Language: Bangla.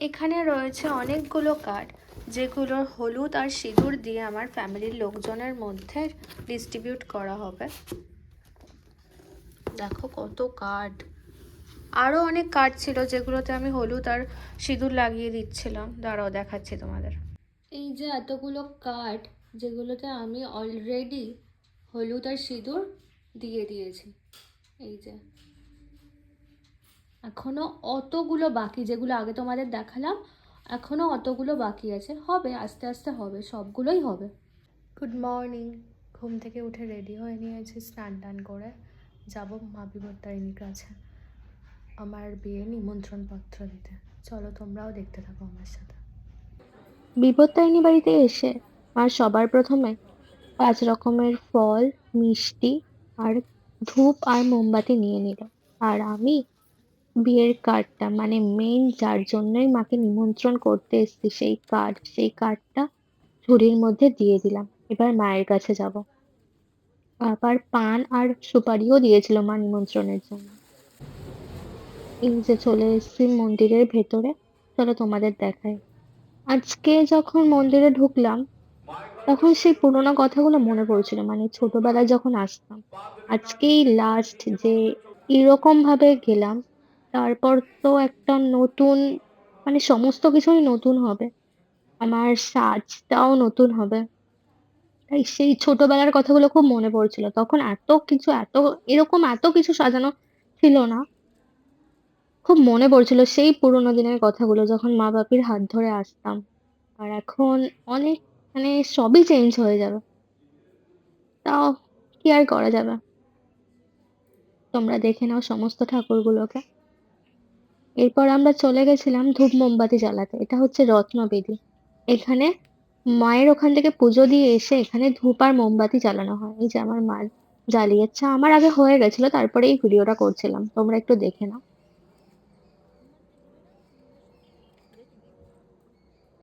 এখানে রয়েছে অনেকগুলো কার্ড, যেগুলো হলুদ আর সিঁদুর দিয়ে আমার ফ্যামিলির লোকজনের মধ্যে ডিস্ট্রিবিউট করা হবে। দেখো কত কার্ড। আরও অনেক কার্ড ছিল যেগুলোতে আমি হলুদ আর সিঁদুর লাগিয়ে দিচ্ছিলাম। দাঁড়াও দেখাচ্ছি তোমাদের। এই যে এতগুলো কার্ড, যেগুলোতে আমি অলরেডি হলুদ আর সিঁদুর দিয়ে দিয়েছি। এই যে এখনো অতগুলো বাকি, যেগুলো আগে তোমাদের দেখালাম, এখনো অতগুলো বাকি আছে। হবে, আস্তে আস্তে হবে, সবগুলোই হবে। Good morning. ঘুম থেকে উঠে রেডি হয়ে নিয়েছি, স্নান টান করে যাব মা বিপত্তারিণীর কাছে আমার বিয়ের নিমন্ত্রণ পত্র দিতে। চলো তোমরাও দেখতে থাকো আমার সাথে। বিপত্তারিণী বাড়িতে এসে মা সবার প্রথমে 5 রকমের ফল, মিষ্টি আর ধূপ আর মোমবাতি নিয়ে নিল। আর আমি বিয়ের কার্ডটা, মানে মেইন যার জন্যই মাকে নিমন্ত্রণ করতে এসেছি, সেই কার্ডটা ঝুড়ির মধ্যে দিয়ে দিলাম। এবার মায়ের কাছে যাব। আবার পান আর সুপারিও দিয়েছিল মা নিমন্ত্রণের জন্য। এই যে চলে এসেছি মন্দিরের ভেতরে। চলো তোমাদের দেখাই। আজকে যখন মন্দিরে ঢুকলাম, তখন সেই পুরোনো কথাগুলো মনে পড়ছিল, মানে ছোটবেলায় যখন আসতাম। আজকেই লাস্ট যে এরকম ভাবে গেলাম। তারপর তো একটা নতুন, মানে সমস্ত কিছুই নতুন হবে, আমার সাজটাও নতুন হবে। তাই সেই ছোটবেলার কথাগুলো খুব মনে পড়ছিল। তখন এত কিছু, এত কিছু সাজানো ছিল না। খুব মনে পড়ছিল সেই পুরোনো দিনের কথাগুলো, যখন মা বাপির হাত ধরে আসতাম। আর এখন অনেক, মানে সবই চেঞ্জ হয়ে যাবে। তাও কি আর করা যাবে। তোমরা দেখে নাও সমস্ত ঠাকুরগুলোকে। এরপর আমরা চলে গেছিলাম ধূপ মোমবাতি জ্বালাতে। এটা হচ্ছে রত্নবেদী। এখানে মায়ের ওখান থেকে পুজো দিয়ে এসে এখানে ধূপ আর মোমবাতি জ্বালানো হয়। এই যে আমার মা জ্বালিয়েছে, আমার আগে হয়ে গেছিল, তারপরে এই ভিডিওটা করছিলাম, তোমরা একটু দেখে নাও।